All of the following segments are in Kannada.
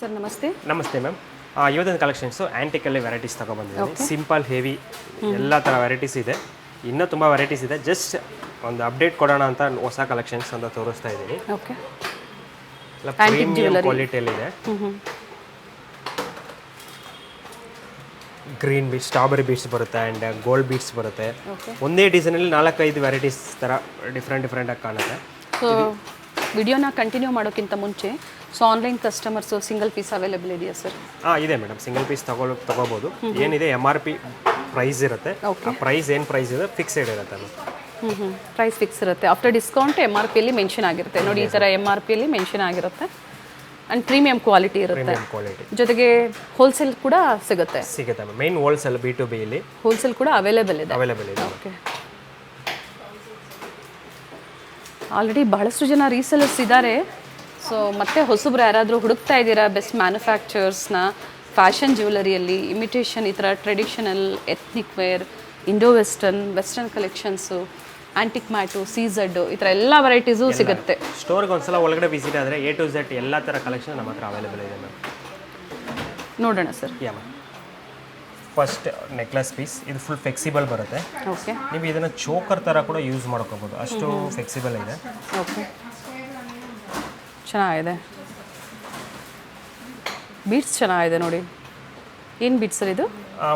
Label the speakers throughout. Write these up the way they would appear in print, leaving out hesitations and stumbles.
Speaker 1: ಸರ್ ನಮಸ್ತೆ.
Speaker 2: ನಮಸ್ತೆ ಮ್ಯಾಮ್. ಇವತ್ತಿನ ಕಲೆಕ್ಷನ್ಸು ಆ್ಯಂಟಿಕಲ್ಲಿ ವೆರೈಟೀಸ್ ತೊಗೊಬಂದಿದ್ದೀನಿ. ಸಿಂಪಲ್ ಹೆವಿ ಎಲ್ಲ ಥರ ವೆರೈಟೀಸ್ ಇದೆ, ಇನ್ನೂ ತುಂಬ ವೆರೈಟೀಸ್ ಇದೆ. ಜಸ್ಟ್ ಒಂದು ಅಪ್ಡೇಟ್ ಕೊಡೋಣ ಅಂತ ಹೊಸ ಕಲೆಕ್ಷನ್ಸ್ ಅಂತ ತೋರಿಸ್ತಾ ಇದ್ದೀನಿ.
Speaker 1: ಓಕೆ,
Speaker 2: ಎಲ್ಲ ಪ್ರೀಮಿಯಂ ಕ್ವಾಲಿಟಿಯಲ್ಲಿದೆ. ಗ್ರೀನ್ ಬೀಟ್ಸ್, ಸ್ಟ್ರಾಬೆರಿ ಬೀಟ್ಸ್ ಬರುತ್ತೆ ಆ್ಯಂಡ್ ಗೋಲ್ಡ್ ಬೀಟ್ಸ್ ಬರುತ್ತೆ. ಒಂದೇ ಡಿಸೈನಲ್ಲಿ 4-5 ವೆರೈಟೀಸ್ ಥರ ಡಿಫ್ರೆಂಟಾಗಿ ಕಾಣುತ್ತೆ.
Speaker 1: ಸೊ ವಿಡಿಯೋನ ಕಂಟಿನ್ಯೂ ಮಾಡೋಕ್ಕಿಂತ ಮುಂಚೆ online customers single piece available ಇದೆಯಾ ಸರ್?
Speaker 2: ಇದೆ ಮೇಡಮ್, ಸಿಂಗಲ್ ಪೀಸ್ ತಗೋಬೋದು. ಏನಿದೆ MRP ಪ್ರೈಸ್ ಇರುತ್ತೆ. ಆ ಪ್ರೈಸ್ ಏನು ಪ್ರೈಸ್ ಇದೆ ಫಿಕ್ಸೆಡ್ ಇರುತ್ತೆ. ಅದು
Speaker 1: ಪ್ರೈಸ್ ಫಿಕ್ಸ್ ಇರುತ್ತೆ. ಆಫ್ಟರ್ ಡಿಸ್ಕೌಂಟ್ MRPಯಲ್ಲಿ ಮೆನ್ಷನ್ ಆಗಿರುತ್ತೆ ನೋಡಿ. ಈ ಥರ MRPಯಲ್ಲಿ ಮೆನ್ಷನ್ ಆಗಿರುತ್ತೆ ಆ್ಯಂಡ್ ಪ್ರೀಮಿಯಂ ಕ್ವಾಲಿಟಿ ಇರುತ್ತೆ. ಜೊತೆಗೆ ಹೋಲ್ಸೇಲ್ ಕೂಡ ಸಿಗುತ್ತೆ
Speaker 2: ಮೇನ್ ಹೋಲ್ಸೇಲ್ B2B ಇಲ್ಲಿ
Speaker 1: ಹೋಲ್ಸೇಲ್ ಕೂಡ ಅವೈಲೇಬಲ್ ಇದೆ. ಓಕೆ, ಆಲ್ರೆಡಿ ಬಹಳಷ್ಟು ಜನ ರೀಸೆಲರ್ಸ್ ಇದ್ದಾರೆ. ಸೊ ಮತ್ತೆ ಹೊಸಬ್ರು ಯಾರಾದರೂ ಹುಡುಕ್ತಾ ಇದ್ದೀರಾ ಬೆಸ್ಟ್ ಮ್ಯಾನುಫ್ಯಾಕ್ಚರ್ಸ್ನ ಫ್ಯಾಷನ್ ಜ್ಯುವೆಲರಿಯಲ್ಲಿ, ಇಮಿಟೇಷನ್, ಈ ಥರ traditional, ethnic wear, Indo western collections, antique matte, CZ, ಈ ಥರ ಎಲ್ಲ ವೆರೈಟೀಸು ಸಿಗುತ್ತೆ.
Speaker 2: ಸ್ಟೋರ್ಗೆ ಒಂದ್ಸಲ ಒಳಗಡೆ ವಿಸಿಟ್ ಆದರೆ A to Z ಎಲ್ಲ ಥರ ಕಲೆಕ್ಷನ್ ನಮ್ಮ ಹತ್ರ ಅವೈಲೇಬಲ್ ಇದೆ ಮ್ಯಾಮ್.
Speaker 1: ನೋಡೋಣ sir.
Speaker 2: Yeah ma'am, first necklace piece ಇದು ಫುಲ್ ಫ್ಲೆಕ್ಸಿಬಲ್ ಬರುತ್ತೆ.
Speaker 1: ಓಕೆ,
Speaker 2: ನೀವು ಇದನ್ನು ಚೋಕರ್ ಥರ ಕೂಡ ಯೂಸ್ ಮಾಡ್ಕೋಬೋದು, ಅಷ್ಟು ಫ್ಲೆಕ್ಸಿಬಲ್ ಇದೆ.
Speaker 1: ಓಕೆ, ಚೆನ್ನಾಗಿದೆ. ಬೀಟ್ಸ್ ಚೆನ್ನಾಗಿದೆ ನೋಡಿ. ಏನು ಬೀಟ್ಸ್ ಸರ್ ಇದು?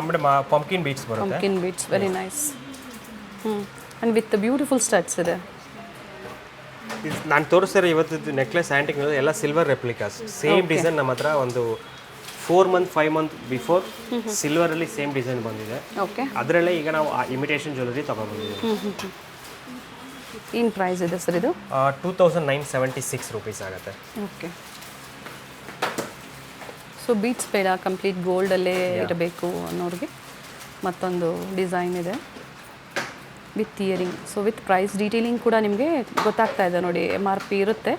Speaker 2: ಮೇಡಮ್ ಪಂಪ್ಕಿನ್ ಬೀಟ್ಸ್ ಬರುತ್ತೆ.
Speaker 1: Pumpkin beads, very nice. And with beautiful studs ಇದೆ.
Speaker 2: ನಾನು ತೋರಿಸ್ತಾರೆ ಇವತ್ತು ನೆಕ್ಲೆಸ್ ಆ್ಯಂಟಿಕ್ ಎಲ್ಲ ಸಿಲ್ವರ್ ರೆಪ್ಲಿಕಾಸ್. ಸೇಮ್ ಡಿಸೈನ್ ನಮ್ಮ ಹತ್ರ ಒಂದು 4-5 ಮಂತ್ ಬಿಫೋರ್ ಸಿಲ್ವರಲ್ಲಿ ಸೇಮ್ ಡಿಸೈನ್ ಬಂದಿದೆ.
Speaker 1: ಓಕೆ,
Speaker 2: ಅದರಲ್ಲೇ ಈಗ ನಾವು ಇಮಿಟೇಷನ್ ಜ್ಯುವೆಲರಿ ತೊಗೊಬಂದಿದ್ದೀವಿ.
Speaker 1: ಏನು ಪ್ರೈಸ್ ಇದೆ ಸರ್ ಇದು?
Speaker 2: 2976 ರೂಪೀಸ್ ಆಗುತ್ತೆ.
Speaker 1: ಓಕೆ, ಸೊ ಬೀಟ್ಸ್ ಬೇಡ, ಕಂಪ್ಲೀಟ್ ಗೋಲ್ಡಲ್ಲೇ ಇರಬೇಕು ಅನ್ನೋರಿಗೆ ಮತ್ತೊಂದು ಡಿಸೈನ್ ಇದೆ with earring. So with price detailing ಕೂಡ ನಿಮಗೆ ಗೊತ್ತಾಗ್ತಾ ಇದೆ ನೋಡಿ. MRP ಇರುತ್ತೆ.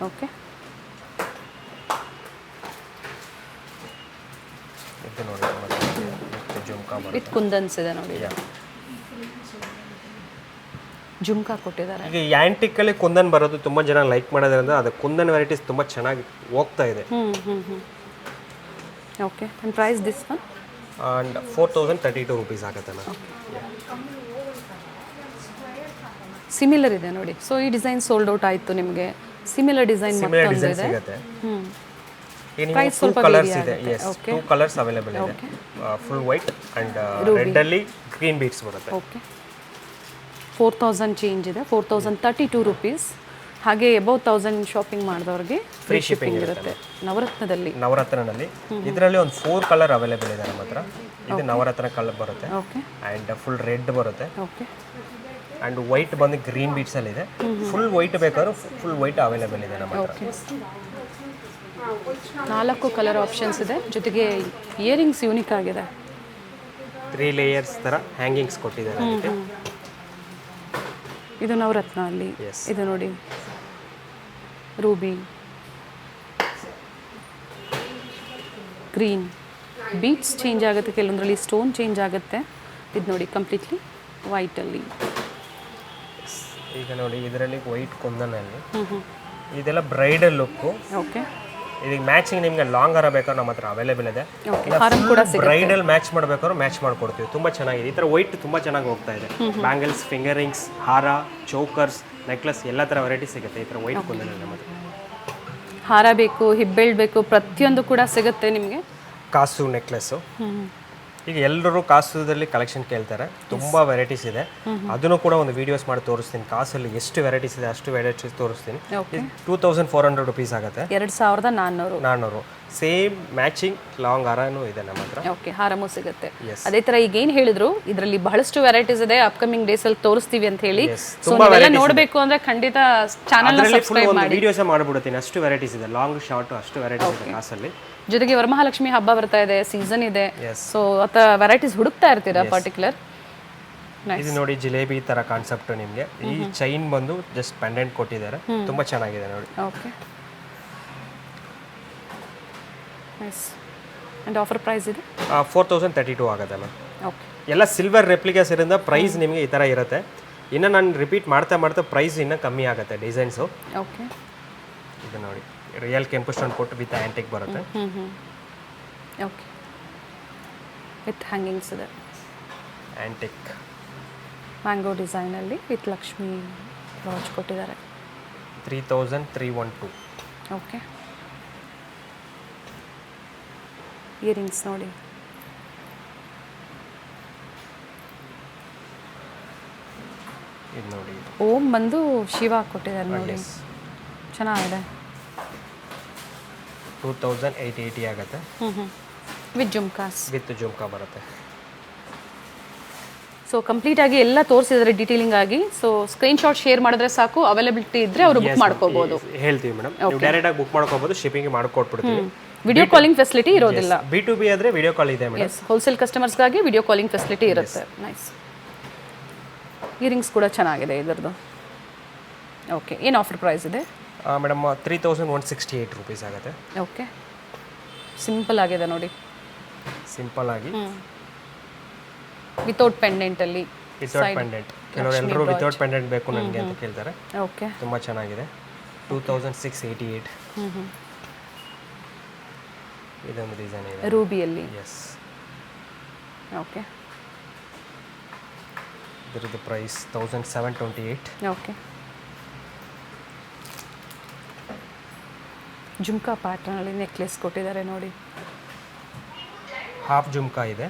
Speaker 1: ಓಕೆ, ವಿತ್ ಕುಂದನ್ಸ್ ಇದೆ ನೋಡಿ. ಜುಮ್ಕಾ ಕೊಟ್ಟಿದ್ದಾರೆ.
Speaker 2: ಈಗ ಆ್ಯಂಟಿಕಲ್ಲಿ ಕುಂದನ್ ಬರೋದು ತುಂಬ ಜನ ಲೈಕ್ ಮಾಡೋದ್ರಿಂದ ಅದು ಕುಂದನ್ ವೆರೈಟೀಸ್ ತುಂಬ ಚೆನ್ನಾಗಿ ಹೋಗ್ತಾ ಇದೆ.
Speaker 1: Okay, and price this one?
Speaker 2: And 4032 rupees ಆಗುತ್ತೆ ಮ್ಯಾಮ್.
Speaker 1: ಸಿಮಿಲರ್ ಇದೆ ನೋಡಿ. ಸೊ ಈ ಡಿಸೈನ್ ಸೋಲ್ಡ್ ಔಟ್ ಆಯಿತು ನಿಮಗೆ. ಸಿಮಿಲರ್ ಡಿಸೈನ್ ಮತ್ತೊಂದು ಇದೆ.
Speaker 2: ಪ್ರೈಸ್ ಸ್ವಲ್ಪ ಕಲರ್ಸ್ ಇದೆ. ಎಸ್, 2 ಕಲರ್ಸ್ ಅವೈಲೇಬಲ್ ಇದೆ. ಫುಲ್ ವೈಟ್ ಆ್ಯಂಡ್ ರೆಡ್ ಅಲ್ಲಿ ಗ್ರೀನ್ ಬೀಟ್ಸ್ ಬರುತ್ತೆ.
Speaker 1: ಓಕೆ, 4000 ಚೇಂಜ್ ಇದೆ. 4032 ರೂಪೀಸ್. ಹಾಗೆ ಅಬೌವ್ 1000 ಶಾಪಿಂಗ್ ಮಾಡಿದವ್ರಿಗೆ ಫ್ರೀ ಶಿಪ್ಪಿಂಗ್ ಇರುತ್ತೆ. ನವರತ್ನಲ್ಲಿ
Speaker 2: ಇದರಲ್ಲಿ ಒಂದು 4 ಕಲರ್ ಅವೈಲೇಬಲ್ ಇದೆ ನಮ್ಮ ಹತ್ರ. ಇದು ನವರತ್ನ ಕಲರ್ ಬರುತ್ತೆ.
Speaker 1: ಓಕೆ,
Speaker 2: ಆ್ಯಂಡ್ ಫುಲ್ ರೆಡ್ ಬರುತ್ತೆ.
Speaker 1: ಓಕೆ,
Speaker 2: ಆ್ಯಂಡ್ ವೈಟ್ ಬಂದು ಗ್ರೀನ್ ಬೀಟ್ಸ್ ಅಲ್ಲಿ ಇದೆ. ಫುಲ್ ವೈಟ್ ಬೇಕಾದ್ರೂ ಫುಲ್ ವೈಟ್ ಅವೈಲೇಬಲ್ ಇದೆ ನಮ್ಮ ಹತ್ರ.
Speaker 1: 4 ಕಲರ್ ಆಪ್ಷನ್ಸ್ ಇದೆ. ಜೊತೆಗೆ ಇಯರಿಂಗ್ಸ್ ಯೂನಿಕ್ ಆಗಿದೆ.
Speaker 2: 3 ಲೇಯರ್ಸ್ ಥರ ಹ್ಯಾಂಗಿಂಗ್ಸ್ ಕೊಟ್ಟಿದ್ದಾರೆ.
Speaker 1: ಇದು ನವರತ್ನ ಅಲ್ಲಿ ಇದು ನೋಡಿ. ರೂಬಿ, ಗ್ರೀನ್ ಬೀಟ್ಸ್ ಚೇಂಜ್ ಆಗುತ್ತೆ, ಕೆಲವೊಂದರಲ್ಲಿ ಸ್ಟೋನ್ ಚೇಂಜ್ ಆಗುತ್ತೆ. ಇದು ನೋಡಿ ಕಂಪ್ಲೀಟ್ಲಿ ವೈಟಲ್ಲಿ.
Speaker 2: ಈಗ ನೋಡಿ ಇದರಲ್ಲಿ ವೈಟ್ ಕುಂದನಲ್ಲಿ ಇದೆಲ್ಲ ಬ್ರೈಡಲ್ ಲುಕ್ಕು.
Speaker 1: ಓಕೆ,
Speaker 2: ಇದಕ್ಕೆ ಮ್ಯಾಚಿಂಗ್ ನಿಮಗೆ ಲಾಂಗ್ ಹಾರ ಬೇಕಾದ್ರೆ ನಮ್ಮ ಹತ್ರ ಅವೈಲೇಬಲ್ ಇದೆ. ಬ್ರೈಡಲ್ ಮ್ಯಾಚ್ ಮಾಡಬೇಕಾದ್ರೂ ಮ್ಯಾಚ್ ಮಾಡ್ಕೊಡ್ತೀವಿ. ತುಂಬ ಚೆನ್ನಾಗಿದೆ. ಈ ಥರ ವೈಟ್ ತುಂಬ ಚೆನ್ನಾಗಿ ಹೋಗ್ತಾ ಇದೆ. ಬ್ಯಾಂಗಲ್ಸ್, ಫಿಂಗರಿಂಗ್ಸ್, ಹಾರ, ಚೋಕರ್ಸ್, ನೆಕ್ಲೆಸ್ ಎಲ್ಲ ಥರ ವೆರೈಟಿ ಸಿಗುತ್ತೆ. ಈ ಥರ ವೈಟ್ ಕುಂದನಲ್ಲಿ ನಮ್ಮ ಹತ್ರ
Speaker 1: ಹಾರ ಬೇಕು, ಹಿಬ್ಬೆಲ್ಟ್ ಬೇಕು, ಪ್ರತಿಯೊಂದು ಕೂಡ ಸಿಗುತ್ತೆ ನಿಮಗೆ.
Speaker 2: ಕಾಸು ನೆಕ್ಲೆಸ್ಸು, ಈಗ ಎಲ್ಲರೂ ಕಾಸುದಲ್ಲಿ ಕಲೆಕ್ಷನ್ ಕೇಳ್ತಾರೆ. ತುಂಬ ವೆರೈಟೀಸ್ ಇದೆ. ಅದನ್ನು ಕೂಡ ಒಂದು ವೀಡಿಯೋಸ್ ಮಾಡಿ ತೋರಿಸ್ತೀನಿ. ಕಾಸಲ್ಲಿ ಎಷ್ಟು ವೆರೈಟೀಸ್ ಇದೆ ಅಷ್ಟು ವೆರೈಟೀಸ್ ತೋರಿಸ್ತೀನಿ. 2400 ರೂಪೀಸ್ ಆಗುತ್ತೆ.
Speaker 1: 2400.
Speaker 2: ಸೇಮ್ ಮ್ಯಾಚಿಂಗ್ ಲಾಂಗ್ ಹಾರನೂ ಇದೆ ನಮ್ಮ ಹತ್ರ.
Speaker 1: ಓಕೆ, ಹಾರಮೂ ಸಿಗುತ್ತೆ. ಅದೇ ಥರ ಈಗ ಏನು ಹೇಳಿದ್ರು ಇದರಲ್ಲಿ ಬಹಳಷ್ಟು ವೆರೈಟೀಸ್ ಇದೆ. ಅಪ್ಕಮಿಂಗ್ ಡೇಸ್ ಅಲ್ಲಿ ತೋರಿಸ್ತೀವಿ ಅಂತ ಹೇಳಿ. ನೋಡಬೇಕು ಅಂದ್ರೆ ಖಂಡಿತ ಚಾನಲ್ ಸಬ್ಸ್ಕ್ರೈಬ್ ಮಾಡಿ.
Speaker 2: ವೀಡಿಯೋಸ್ ಮಾಡಿಬಿಡ್ತೀನಿ. ಅಷ್ಟು ವೆರೈಟೀಸ್ ಇದೆ, ಲಾಂಗ್ ಶಾರ್ಟ್ ಅಷ್ಟು ವೆರೈಟೀಸ್ ಇದೆ ಕಾಸಲ್ಲಿ.
Speaker 1: ಜೊತೆಗೆ ವರಮಹಾಲಕ್ಷ್ಮಿ ಹಬ್ಬ ಬರ್ತಾ ಇದೆ, ಸೀಸನ್ ಇದೆ. ಸೊ ಅತ ವೆರೈಟೀಸ್ ಹುಡುಕ್ತಾ ಇರ್ತೀರಾ ಪರ್ಟಿಕ್ಯುಲರ್?
Speaker 2: ಇದು ನೋಡಿ ಜಿಲೇಬಿ ತರ ಕಾನ್ಸೆಪ್ಟ್. ನಿಮಗೆ ಈ ಚೈನ್ ಬಂದು ಜಸ್ಟ್ ಪೆಂಡೆಂಟ್ ಕೊಟ್ಟಿದ್ದಾರೆ. ತುಂಬಾ ಚೆನ್ನಾಗಿದೆ ನೋಡಿ.
Speaker 1: Okay, nice. And offer price ಇದೆ
Speaker 2: 4032 ಆಗುತ್ತೆ ಮ್ಯಾಮ್.
Speaker 1: ಓಕೆ,
Speaker 2: ಎಲ್ಲ ಸಿಲ್ವರ್ ರೆಪ್ಲಿಕಾಸ್ ಇರೋದ್ರಿಂದ ಪ್ರೈಸ್ ನಿಮಗೆ ಈ ಥರ ಇರುತ್ತೆ. ಇನ್ನು ನಾನು ರಿಪೀಟ್ ಮಾಡ್ತಾ ಪ್ರೈಸ್ ಇನ್ನೂ ಕಮ್ಮಿ ಆಗುತ್ತೆ ಡಿಸೈನ್ಸು.
Speaker 1: ಓಕೆ,
Speaker 2: ಇದು ನೋಡಿ ರಿಯಲ್ ಕೆಂಪು ಸ್ಟೋನ್ ಕೊಟ್ಟು ವಿತ್ ಆ್ಯಂಟಿಕ್ ಬರುತ್ತೆ.
Speaker 1: ಓಕೆ, ವಿತ್ ಹ್ಯಾಂಗಿಂಗ್ಸ್ ಇದೆ.
Speaker 2: ಆ್ಯಂಟಿಕ್
Speaker 1: ಮ್ಯಾಂಗೋ ಡಿಸೈನಲ್ಲಿ ವಿತ್ ಲಕ್ಷ್ಮಿ ಬ್ರೌಚ್ ಕೊಟ್ಟಿದ್ದಾರೆ.
Speaker 2: 3312.
Speaker 1: ಓಕೆ, ಇಯರಿಂಗ್ಸ್ ನೋಡಿ.
Speaker 2: ಇದು ನೋಡಿ,
Speaker 1: ಓಂ ಬಂದು ಶಿವ ಕೊಟ್ಟಿದ್ದಾರೆ ನೋಡಿ, ಚೆನ್ನಾಗಿದೆ.
Speaker 2: 2880 ಆಗುತ್ತೆ.
Speaker 1: ವಿತ್ ಜುಮ್ಕಾಸ್.
Speaker 2: ವಿತ್ ಜುಮ್ಕಾ ಬರುತ್ತೆ.
Speaker 1: ಸೊ ಕಂಪ್ಲೀಟಾಗಿ ಎಲ್ಲ ತೋರಿಸಿದ್ದಾರೆ ಡೀಟೇಲಿಂಗ್ ಆಗಿ. ಸೊ ಸ್ಕ್ರೀನ್ಶಾಟ್ ಶೇರ್ ಮಾಡಿದ್ರೆ ಸಾಕು, ಅವೈಲಬಿಲಿಟಿ ಇದ್ದರೆ ಅವರು ಬುಕ್ ಮಾಡ್ಕೋಬೋದು.
Speaker 2: ಹೇಳ್ತೀವಿ ಮೇಡಮ್, ನೀವು ಡೈರೆಕ್ಟಾಗಿ ಬುಕ್ ಮಾಡ್ಕೋಬೋದು, ಶಿಪ್ಪಿಂಗ್ ಮಾಡಿಕೊಟ್ಬಿಡ್ತೀವಿ.
Speaker 1: ವಿಡಿಯೋ ಕಾಲಿಂಗ್ ಫೆಸಿಲಿಟಿ ಇರೋದಿಲ್ಲ.
Speaker 2: B2B ಆದರೆ ವಿಡಿಯೋ ಕಾಲ್ ಇದೆ ಮೇಡಮ್.
Speaker 1: ಎಸ್, ಹೋಲ್ಸೇಲ್ ಕಸ್ಟಮರ್ಸ್ಗಾಗಿ ವಿಡಿಯೋ ಕಾಲಿಂಗ್ ಫೆಸಿಲಿಟಿ ಇರುತ್ತೆ. ನೈಸ್. ಇಯರಿಂಗ್ಸ್ ಕೂಡ ಚೆನ್ನಾಗಿದೆ ಇದರದ್ದು. ಓಕೆ, ಏನು ಆಫರ್ ಪ್ರೈಸ್ ಇದೆ
Speaker 2: ಮೇಡಮ್? 3168 ರೂಪೀಸ್ ಆಗುತ್ತೆ.
Speaker 1: ಓಕೆ, ಸಿಂಪಲ್ ಆಗಿದೆ ನೋಡಿ,
Speaker 2: ಸಿಂಪಲ್ ಆಗಿ
Speaker 1: ವಿತೌಟ್ ಪೆಂಡೆಂಟಲ್ಲಿ.
Speaker 2: ವಿತೌಟ್ ಪೆಂಡೆಂಟ್, ಕೆಲವರು ಎಲ್ಲರೂ ವಿತೌಟ್ ಪೆಂಡೆಂಟ್ ಬೇಕು ನನಗೆ ಅಂತ ಕೇಳ್ತಾರೆ.
Speaker 1: ಓಕೆ,
Speaker 2: ತುಂಬ ಚೆನ್ನಾಗಿದೆ. 2688. ಇದೊಂದು ಡಿಸೈನ್ ಇದೆ
Speaker 1: ರೂಬಿಯಲ್ಲಿ.
Speaker 2: ಎಸ್.
Speaker 1: ಓಕೆ,
Speaker 2: ಇದರದ್ದು ಪ್ರೈಸ್ 1728.
Speaker 1: ಓಕೆ, ಜುಮ್ಕಾ ಪ್ಯಾಟರ್ನಲ್ಲಿ ನೆಕ್ಲೆಸ್ ಕೊಟ್ಟಿದ್ದಾರೆ ನೋಡಿ.
Speaker 2: ಹಾಫ್ ಜುಮ್ಕಾ ಇದೆ.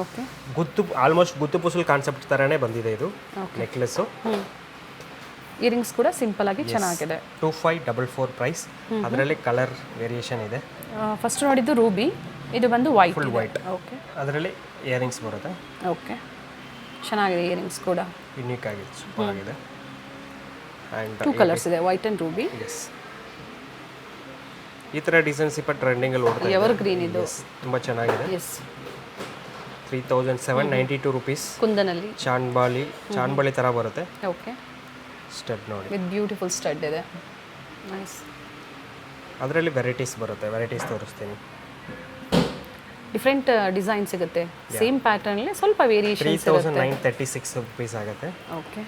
Speaker 1: ಓಕೆ,
Speaker 2: ಗುತ್ತು, ಆಲ್ಮೋಸ್ಟ್ ಗುತ್ತು ಪುಸುಲ್ ಕಾನ್ಸೆಪ್ಟ್ ಥರನೇ ಬಂದಿದೆ ಇದು ನೆಕ್ಲೆಸ್ಸು.
Speaker 1: ಇಯರಿಂಗ್ಸ್ ಕೂಡ ಸಿಂಪಲ್ ಆಗಿ ಚೆನ್ನಾಗಿದೆ.
Speaker 2: 2544 ಪ್ರೈಸ್. ಅದರಲ್ಲಿ ಕಲರ್ ವೇರಿಯೇಷನ್ ಇದೆ.
Speaker 1: ಫಸ್ಟ್ ನೋಡಿದ್ದು ರೂಬಿ, ಇದು ಬಂದು ವೈಟ್.
Speaker 2: Full white.
Speaker 1: ಓಕೆ,
Speaker 2: ಅದರಲ್ಲಿ ಇಯರಿಂಗ್ಸ್ ಬರುತ್ತೆ.
Speaker 1: ಓಕೆ, ಚೆನ್ನಾಗಿದೆ ಇಯರಿಂಗ್ಸ್ ಕೂಡ.
Speaker 2: ಯುನೀಕ್ ಆಗಿದೆ, ಸೂಪರ್ ಆಗಿದೆ. ಆ್ಯಂಡ್
Speaker 1: 2 ಕಲರ್ಸ್ ಇದೆ, ವೈಟ್ ಆ್ಯಂಡ್ ರೂಬಿ.
Speaker 2: ಎಸ್, ಈ ಥರ ಡಿಸೈನ್ಸ್ ಇಪ್ಪ ಟ್ರೆಂಡಿಂಗಲ್ಲಿ ಓಡ್ತಾ ಇದೆ.
Speaker 1: ಎವರ್ ಗ್ರೀನ್ ಇದು.
Speaker 2: ತುಂಬ ಚೆನ್ನಾಗಿದೆ.
Speaker 1: S,
Speaker 2: 3792 rupees.
Speaker 1: ಕುಂದನಲ್ಲಿ
Speaker 2: ಚಾನ್ಬಾಳಿ ಥರ ಬರುತ್ತೆ.
Speaker 1: ಓಕೆ,
Speaker 2: ಸ್ಟಡ್ ನೋಡಿ,
Speaker 1: ವಿತ್ ಬ್ಯೂಟಿಫುಲ್ ಸ್ಟಡ್ ಇದೆ. ನೈಸ್.
Speaker 2: ಅದರಲ್ಲಿ ವೆರೈಟೀಸ್ ಬರುತ್ತೆ, ವೆರೈಟೀಸ್ ತೋರಿಸ್ತೀನಿ.
Speaker 1: ಡಿಫ್ರೆಂಟ್ ಡಿಸೈನ್ ಸಿಗುತ್ತೆ, ಸೇಮ್ ಪ್ಯಾಟರ್ನಲ್ಲಿ ಸ್ವಲ್ಪ ವೇರಿಯೇಷನ್ಸ್ ಇರುತ್ತೆ.
Speaker 2: 3936 ರೂಪೀಸ್ ಆಗುತ್ತೆ.
Speaker 1: ಓಕೆ,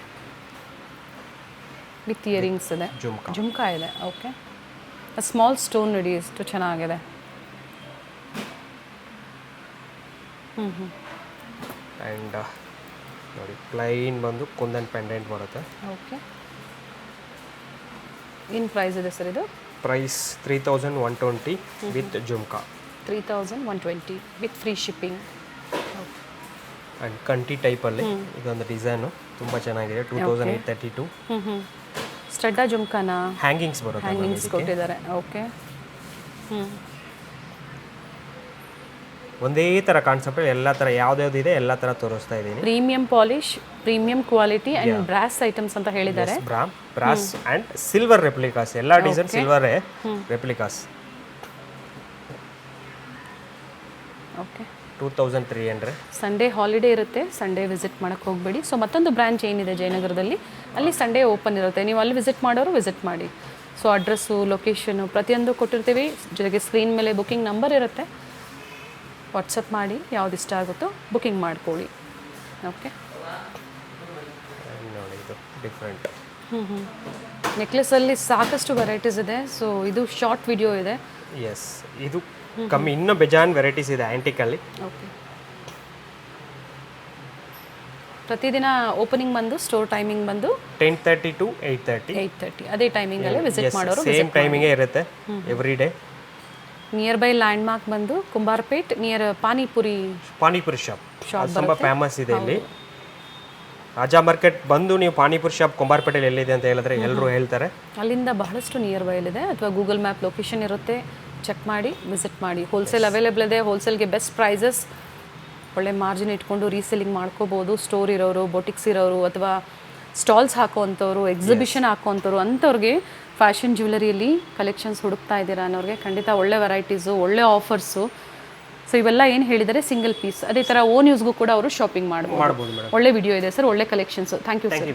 Speaker 1: ವಿತ್ ಇಯರಿಂಗ್ಸ್ ಇದೆ, ಜುಮ್ಕಾ ಇದೆ. ಓಕೆ, ಸ್ಮಾಲ್ ಸ್ಟೋನ್ ನೋಡಿ, ಎಷ್ಟು ಚೆನ್ನಾಗಿದೆ.
Speaker 2: ಆ್ಯಂಡ್ ನೋಡಿ, ಪ್ಲೈನ್ ಬಂದು ಕುಂದನ್ ಪೆಂಡೆಂಟ್ ಬರುತ್ತೆ.
Speaker 1: ಓಕೆ, ಏನು ಪ್ರೈಸ್ ಇದೆ ಸರ್ ಇದು?
Speaker 2: Price 3120 with jhumka.
Speaker 1: 3120 with free shipping.
Speaker 2: And ಕಂಟಿ ಟೈಪಲ್ಲಿ ಇದೊಂದು ಡಿಸೈನು ತುಂಬ ಚೆನ್ನಾಗಿದೆ. 2832.
Speaker 1: ಸ್ಟಡ್ಡಾ ಜುಮ್ಕಾನ
Speaker 2: ಹ್ಯಾಂಗಿಂಗ್ಸ್ ಬರುತ್ತೆ,
Speaker 1: ಹ್ಯಾಂಗಿಂಗ್ಸ್ ಕೊಟ್ಟಿದ್ದಾರೆ. ಓಕೆ,
Speaker 2: ಒಂದೇ ಥರ ಕಾನ್ಸೆಪ್ಟ್, ಎಲ್ಲ ಥರ ಯಾವ್ದು ಇದೆ ಎಲ್ಲ ಥರ ತೋರಿಸ್ತಾ ಇದ್ದೀನಿ.
Speaker 1: Premium polish, premium quality and brass items ಅಂತ ಹೇಳಿದ್ದಾರೆ.
Speaker 2: ಬ್ರಾಸ್ ಆ್ಯಂಡ್ ಸಿಲ್ವರ್ ರೆಪ್ಲಿಕಾಸ್, ಎಲ್ಲ ಡಿಸೈನ್ ಸಿಲ್ವರೇ ರೆಪ್ಲಿಕಾಸ್.
Speaker 1: ಓಕೆ,
Speaker 2: 2300.
Speaker 1: ಸಂಡೇ ಹಾಲಿಡೇ ಇರುತ್ತೆ, ಸಂಡೇ ವಿಸಿಟ್ ಮಾಡೋಕ್ಕೆ ಹೋಗಬೇಡಿ. ಸೊ ಮತ್ತೊಂದು ಬ್ರಾಂಚ್ ಏನಿದೆ ಜಯನಗರದಲ್ಲಿ, ಅಲ್ಲಿ ಸಂಡೇ ಓಪನ್ ಇರುತ್ತೆ. ನೀವು ಅಲ್ಲಿ ವಿಸಿಟ್ ಮಾಡೋರು ವಿಸಿಟ್ ಮಾಡಿ. ಸೊ ಅಡ್ರೆಸ್ಸು, ಲೊಕೇಶನು ಪ್ರತಿಯೊಂದು ಕೊಟ್ಟಿರ್ತೀವಿ. ಜೊತೆಗೆ ಸ್ಕ್ರೀನ್ ಮೇಲೆ ಬುಕ್ಕಿಂಗ್ ನಂಬರ್ ಇರುತ್ತೆ, ವಾಟ್ಸಪ್ ಮಾಡಿ ಯಾವ್ದು ಇಷ್ಟ ಆಗುತ್ತೋ ಬುಕ್ಕಿಂಗ್ ಮಾಡ್ಕೊಳ್ಳಿ. ಓಕೆ,
Speaker 2: ನೋಡಿ ಇದು ಡಿಫ್ರೆಂಟ್.
Speaker 1: ನೆಕ್ಲೆಸಲ್ಲಿ ಸಾಕಷ್ಟು ವೆರೈಟೀಸ್ ಇದೆ. ಸೊ ಇದು ಶಾರ್ಟ್ ವಿಡಿಯೋ ಇದೆ.
Speaker 2: ಎಸ್, ಇದು ಕಮ್ಮಿ, ಇನ್ನೂ ಬೇಜಾನ್ ವೆರೈಟೀಸ್ ಇದೆ ಆ್ಯಂಟಿಕಲ್ಲಿ.
Speaker 1: ಓಕೆ, ಪ್ರತಿದಿನ ಓಪನಿಂಗ್ ಬಂದು ಸ್ಟೋರ್ ಟೈಮಿಂಗ್ ಬಂದು
Speaker 2: 10:30 to 8:30.
Speaker 1: 8:30 ಅದೇ ಟೈಮಿಂಗಲ್ಲೇ ವಿಸಿಟ್ ಮಾಡೋರು.
Speaker 2: ಸೇಮ್ ಟೈಮಿಂಗೇ ಇರುತ್ತೆ every day.
Speaker 1: Near by land mark ಬಂದು ಕುಂಬಾರಪೇಟ್, ನಿಯರ್ ಪಾನಿಪುರಿ
Speaker 2: ಶಾಪ್ ತುಂಬ ಫೇಮಸ್ ಇದೆ ಇಲ್ಲಿ. ರಾಜಾ ಮಾರ್ಕೆಟ್ ಬಂದು ನೀವು ಪಾನಿಪುರಿ ಶಾಪ್ ಕುಂಬಾರಪೇಟೆಯಲ್ಲಿ ಎಲ್ಲಿದೆ ಅಂತ ಹೇಳಿದ್ರೆ ಎಲ್ಲರೂ ಹೇಳ್ತಾರೆ.
Speaker 1: ಅಲ್ಲಿಂದ ಬಹಳಷ್ಟು ನಿಯರ್ ಬೈ ಇದೆ, ಅಥವಾ ಗೂಗಲ್ ಮ್ಯಾಪ್ ಲೊಕೇಶನ್ ಇರುತ್ತೆ, ಚೆಕ್ ಮಾಡಿ ವಿಸಿಟ್ ಮಾಡಿ. ಹೋಲ್ಸೇಲ್ ಅವೈಲೇಬಲ್ ಇದೆ, ಹೋಲ್ಸೇಲ್ಗೆ ಬೆಸ್ಟ್ ಪ್ರೈಸಸ್, ಒಳ್ಳೆ ಮಾರ್ಜಿನ್ ಇಟ್ಕೊಂಡು ರೀಸೇಲಿಂಗ್ ಮಾಡ್ಕೋಬೋದು. ಸ್ಟೋರ್ ಇರೋರು, ಬೊಟಿಕ್ಸ್ ಇರೋರು, ಅಥವಾ ಸ್ಟಾಲ್ಸ್ ಹಾಕೋವಂಥವ್ರು, ಎಕ್ಸಿಬಿಷನ್ ಹಾಕೋವಂಥವ್ರು, ಅಂಥವ್ರಿಗೆ ಫ್ಯಾಷನ್ ಜ್ಯುವೆಲರಿಯಲ್ಲಿ ಕಲೆಕ್ಷನ್ಸ್ ಹುಡುಕ್ತಾ ಇದ್ದೀರಾ ಅನ್ನೋರಿಗೆ ಖಂಡಿತ ಒಳ್ಳೆ ವೆರೈಟೀಸು, ಒಳ್ಳೆ ಆಫರ್ಸು. ಸೊ ಇವೆಲ್ಲ ಏನು ಹೇಳಿದರೆ ಸಿಂಗಲ್ ಪೀಸ್, ಅದೇ ಥರ ಓನ್ ಯೂಸ್ಗೂ ಕೂಡ ಅವರು ಶಾಪಿಂಗ್ ಮಾಡ್ಬೋದು. ಒಳ್ಳೆ ವಿಡಿಯೋ ಇದೆ ಸರ್, ಒಳ್ಳೆ ಕಲೆಕ್ಷನ್ಸು. Thank you sir.